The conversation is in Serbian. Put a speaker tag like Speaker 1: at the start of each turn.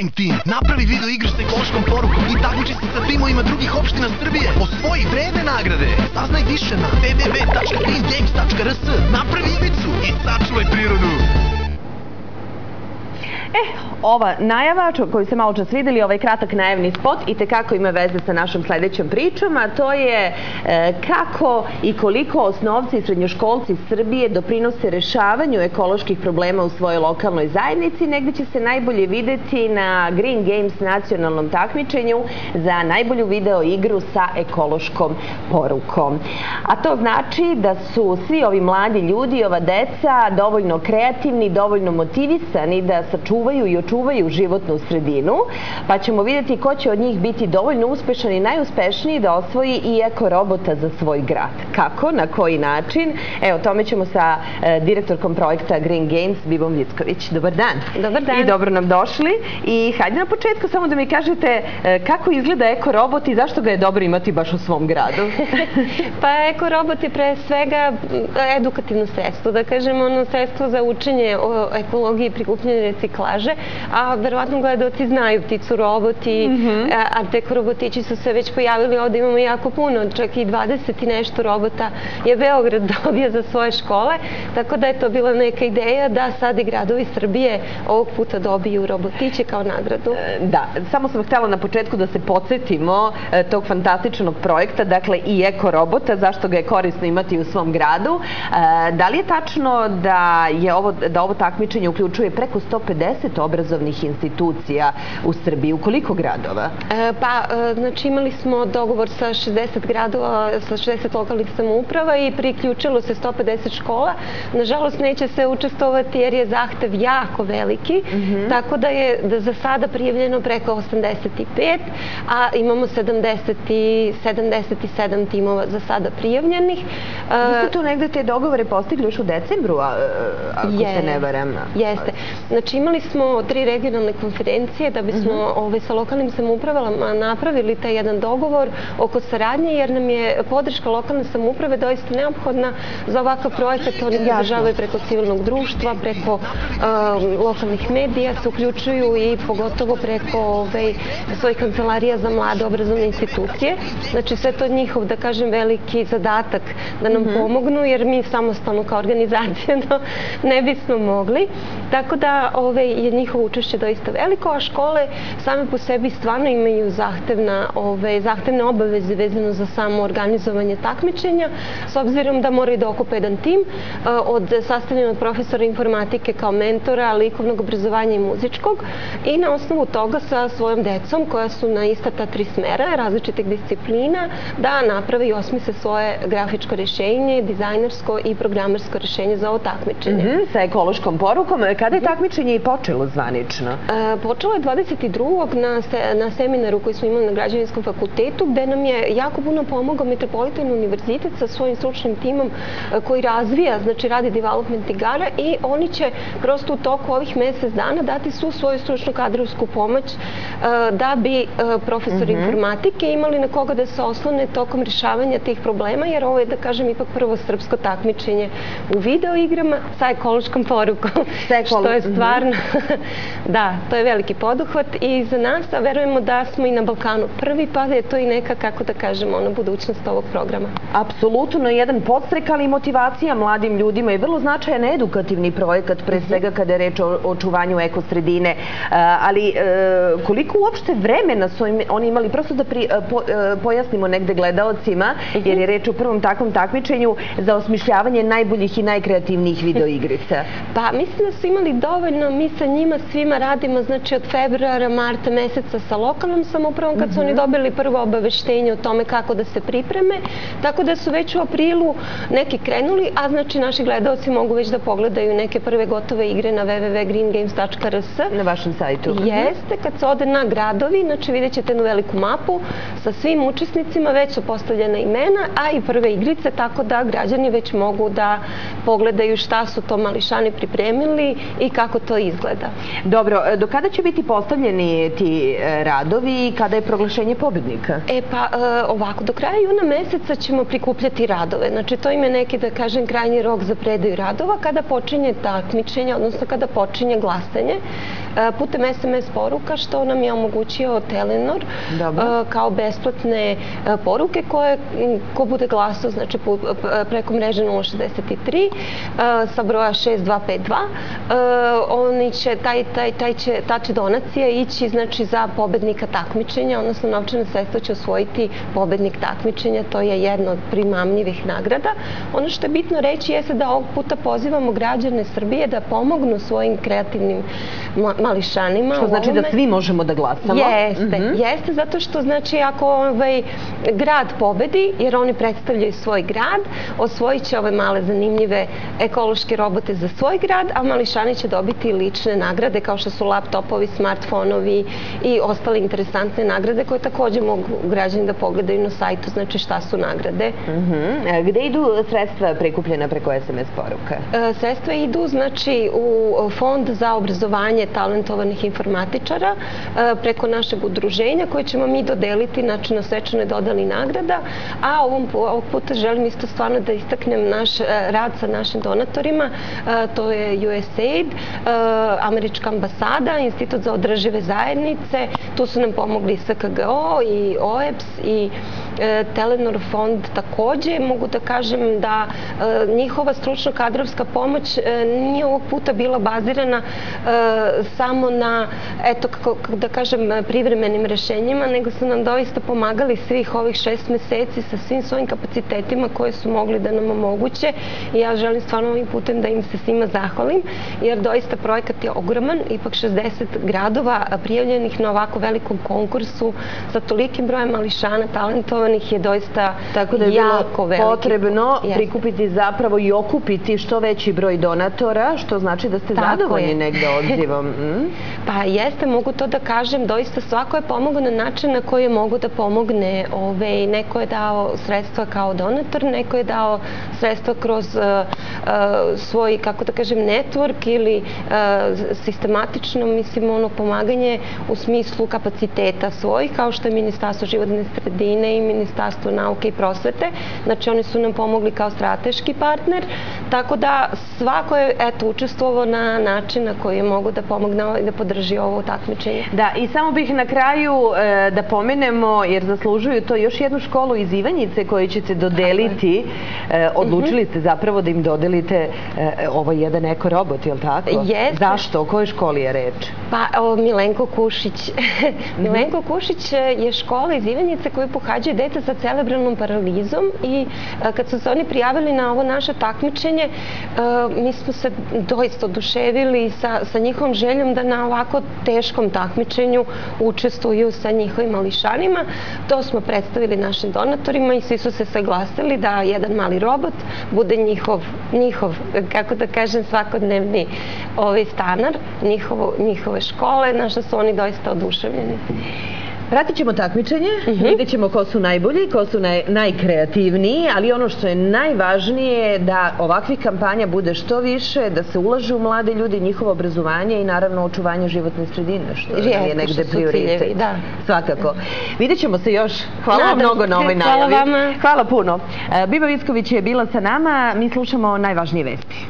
Speaker 1: Game Team. Napravi video igru s ekološkom porukom i takmiči se sa timovima drugih opština Srbije. Osvoji vredne nagrade. Saznaj više na www.greengames.rs. Napravi igricu i sačuvaj prirodu.
Speaker 2: Ova najava koju ste malo čas videli, ovaj kratak najavni spot, itekako ima veze sa našom sledećom pričom, a to je kako i koliko osnovci i srednjoškolci Srbije doprinose rešavanju ekoloških problema u svojoj lokalnoj zajednici. Negde će se najbolje videti na Green Games nacionalnom takmičenju za najbolju video igru sa ekološkom porukom. A to znači da su svi ovi mladi ljudi, ova deca, dovoljno kreativni, dovoljno motivisani da sačuvaju i očuvaju životnu sredinu, pa ćemo vidjeti ko će od njih biti dovoljno uspešan i najuspešniji da osvoji i ekorobota za svoj grad. Kako, na koji način? Evo, tome ćemo sa direktorkom projekta Green Games, Bibom Vicković. Dobar dan.
Speaker 3: Dobar dan.
Speaker 2: I dobro nam došli. I hajde na početku samo da mi kažete kako izgleda ekorobot i zašto ga je dobro imati baš u svom gradu?
Speaker 3: Pa ekorobot je pre svega edukativno sredstvo, da kažemo ono sredstvo za učenje o ekologiji i prikupljanje reciklaže, a verovatno gledaoci znaju pticu roboti, a teko robotići su se već pojavili, ovde imamo jako puno, čak i 20 i nešto robota je Beograd dobio za svoje škole, tako da je to bila neka ideja da sad i gradovi Srbije ovog puta dobiju robotiće kao nagradu.
Speaker 2: Da, samo sam htela na početku da se podsjetimo tog fantastičnog projekta, dakle i ekorobota, zašto ga je korisno imati u svom gradu. Da li je tačno da ovo takmičenje uključuje preko 150 obrazovnih institucija u Srbiji? U koliko gradova?
Speaker 3: Znači imali smo dogovor sa 60 gradova, sa 60 lokalnih samouprava i priključilo se 150 škola. Nažalost, neće se učestvovati jer je zahtev jako veliki, tako da je za sada prijavljeno preko 85, a imamo 77 timova za sada prijavljenih.
Speaker 2: Vi ste tu negde te dogovore postigli još u decembru, ako se ne varam?
Speaker 3: Jeste. Znači imali smo 3 regionalne konferencije da bismo sa lokalnim samoupravama napravili taj jedan dogovor oko saradnje, jer nam je podrška lokalne samouprave doista neophodna za ovakav projekat. Oni podržavaju preko civilnog društva, preko lokalnih medija, se uključuju i pogotovo preko svojih kancelarija za mlade obrazovne institucije. Znači sve to njihov, da kažem, veliki zadatak da nam pomognu, jer mi samostalno kao organizacija ne bismo mogli. Tako da je njihovo učešće doista veliko, a škole same po sebi stvarno imaju zahtevne obaveze vezano za samo organizovanje takmičenja, s obzirom da moraju da okupe jedan tim sastavljen od profesora informatike kao mentora, likovnog obrazovanja i muzičkog, i na osnovu toga sa svojom decom koja su na ista ta 3 smera različitih disciplina da naprave i osmisle svoje grafičko rešenje, dizajnersko i programersko rešenje za ovo takmičenje.
Speaker 2: Sa ekološkom porukom. Kada je takmičenje i počelo zvanično?
Speaker 3: Počelo je 22. na seminaru koji smo imali na Građevinskom fakultetu, gde nam je jako puno pomogao Metropolitan univerzitet sa svojim stručnim timom koji razvija, znači radi development igara, i oni će prosto u toku ovih mesec dana dati svu svoju stručnu kadrovsku pomoć da bi profesori informatike imali na koga da se oslone tokom rešavanja tih problema, jer ovo je, da kažem, ipak prvo srpsko takmičenje u video igrama sa ekološkom porukom, što je stvarno, da, to je veliki poduhvat i za nas, a verujemo da smo i na Balkanu prvi, pa je to i neka, kako da kažemo, budućnost ovog programa.
Speaker 2: Apsolutno, jedan podstrek, ali i motivacija mladim ljudima je vrlo značajan edukativni projekat, pre svega kada je reč o očuvanju ekosredine, ali koliko uopšte vremena su oni imali, prosto da pojasnimo negde gledaocima, jer je reč o prvom takvom takmičenju, za osmišljavanje najboljih i najkreativnijih videoigrica?
Speaker 3: Pa mislim da su imali dovoljno, mi sa njima svima radimo, znači od februara, marta meseca sa lokalnom samoupravom, kad su oni dobili prvo obaveštenje o tome kako da se pripreme, tako da su već u aprilu neki krenuli, a znači naši gledaoci mogu već da pogledaju neke prve gotove igre na www.greengames.rs.
Speaker 2: Na vašem sajtu.
Speaker 3: Jeste, kad se ode na gradovi, znači vidjet ćete jednu veliku mapu sa svim učesnicima, već su postavljena imena, a i prve igrice, tako da građani već mogu da pogledaju šta su to mališani pripremili i kako to izgleda.
Speaker 2: Dobro, do kada će biti postavljeni ti radovi i kada je proglašenje pobednika?
Speaker 3: Ovako, do kraja juna meseca ćemo prikupljati radove. Znači, to im je neki, da kažem, krajnji rok za predaju radova kada počinje takmičenje, odnosno kada počinje glasanje. putem SMS poruka, što nam je omogućio Telenor kao besplatne poruke koje ko bude glasao, znači preko mreže 063 sa broja 6252, ta će donacija ići znači za pobednika takmičenja, odnosno novčana sredstva će osvojiti pobednik takmičenja, to je jedna od primamljivih nagrada. Ono što je bitno reći jeste da ovog puta pozivamo građane Srbije da pomognu svojim kreativnim mališanima.
Speaker 2: Što znači da svi možemo da glasamo?
Speaker 3: Jeste, zato što znači ako grad pobedi, jer oni predstavljaju svoj grad, osvojit će ove male zanimljive ekološke robote za svoj grad, a mališani će dobiti lične nagrade kao što su laptopovi, smartfonovi i ostale interesantne nagrade koje takođe mogu građani da pogledaju na sajtu, znači šta su nagrade.
Speaker 2: Gde idu sredstva prikupljena preko SMS poruka?
Speaker 3: Sredstva idu znači u Fond za obrazovanje talentovanih informatičara preko našeg udruženja koje ćemo mi dodeliti, znači na svečanoj dodali nagrada, a ovog puta želim isto stvarno da istaknem naš rad sa našim donatorima, to je USAID, Američka ambasada, Institut za održive zajednice, tu su nam pomogli SKGO i OEBS i Telenor fond takođe. Mogu da kažem da njihova stručno-kadrovska pomoć nije ovog puta bila bazirana samo na, eto, kako da kažem, privremenim rešenjima, nego su nam doista pomagali svih ovih 6 meseci sa svim svojim kapacitetima koje su mogli da nam omoguće i ja želim stvarno ovim putem da im se svima zahvalim, jer doista projekat je ogroman, ipak 60 gradova prijavljenih na ovako velikom konkursu sa tolikim brojem mališana talentovanih je doista jako veliki.
Speaker 2: Tako da je bilo potrebno prikupiti zapravo i okupiti što veći broj donatora, što znači da ste zadovoljni negde odzivom.
Speaker 3: Pa jeste, mogu to da kažem, doista svako je pomogao na način na koji je mogu da pomogne. Neko je dao sredstva kao donator, neko je dao sredstva kroz svoj, kako da kažem, network ili sistematično, mislim, pomaganje u smislu kapaciteta svojih, kao što je Ministarstvo životne sredine i Ministarstvo nauke i prosvete. Znači, oni su nam pomogli kao strateški partner, tako da svako je učestvovao na način na koji je mogu da pomogne i da podrži ovo takmičenje.
Speaker 2: Da, i samo bih na kraju da pomenemo, jer zaslužuju to, još jednu školu iz Ivanjice koju ćete dodeliti. Odlučili ste zapravo da im dodelite ovaj jedan eko-robot, je li tako?
Speaker 3: Jeste.
Speaker 2: Zašto? O kojoj školi je reč?
Speaker 3: Pa, Milenko Kušić. Milenko Kušić je škola iz Ivanjice koju pohađaju deca sa cerebralnom paralizom i kad su se oni prijavili na ovo naše takmičenje, mi smo se doista oduševili sa njihovom željom da na ovako teškom takmičenju učestvuju sa njihovim mališanima. To smo predstavili našim donatorima i svi su se saglasili da jedan mali robot bude njihov, kako da kažem, svakodnevni stanar njihove škole, na što su oni doista oduševljeni.
Speaker 2: Pratit ćemo takmičenje, vidjet ćemo ko su najbolji, ko su najkreativniji, ali ono što je najvažnije je da ovakvih kampanja bude što više, da se ulaže u mlade ljudi, njihovo obrazovanje i naravno očuvanje životne sredine, što je negde prioritet. Svakako. Vidjet ćemo se još. Hvala vam mnogo na ovoj najavi.
Speaker 3: Hvala vama.
Speaker 2: Hvala puno. Biba Visković je bila sa nama, mi slušamo najvažnije vesti.